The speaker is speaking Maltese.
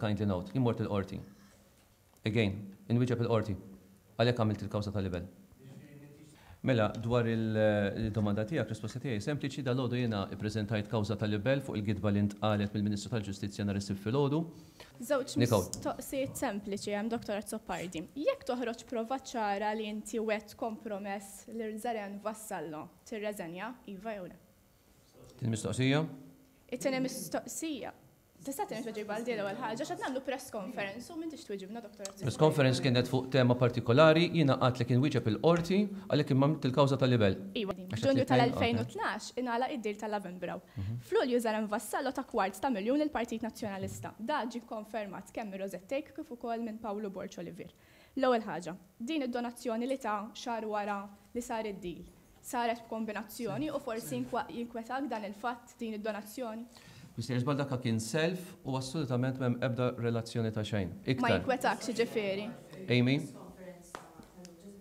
kindly note, jimmort il-qorti. Again, inwiġeb il-qorti. Għalhekk għamilt il-kawża tal-libel. Mela, dwar il-domanda tiegħek, risposta tiegħi sempliċi dal-għodu jiena ippreżentajt kawża tal-libel fuq il-gidba li ntqalet mill-Ministru tal-Ġustizzja nhar is-Sibt filgħodu. Żewġ mistoqsijiet sempliċi hemm Dr. Zoppardi. Jekk toħroġ prova ċara li inti wet kompromess li Zeren Vassallo tirreżenja, iva jew le? Il-mistoqsija? It-tieni mistoqsija. Tista' tieni tweġiba għal din l-ewwel ħaġa x'qed nagħmlu press conference u m'intix tweġibna Dr. Zoppardi. Press conference kienet fuq tema partikolari, jiena qatt li kien wieġeb il-qorti għalhekk imma il-kawża tal-libel. Iva, Ġunju tal-2012 ingħalaq id-dil tal-Lavembrow. F'Lulju Zeren Vassallo ta' $250,000 il-Partit Nazzjonalista. Da ġie konfermat kemm ir-Rosettejk kif ukoll minn Pawlu Borċ Olivier. L-ewwel ħaġa, din id-donazzjoni li ta' xahar wara li sar id-deal saret b'kombinazzjoni u forsi jinkwetak dan il-fatt din id-donazzjoni? Mr. Isbal dakka kien self u assolutament m'hemm ebda relazzjoni ta' xejn. Ma jinkwetakx ġifieri. Amy?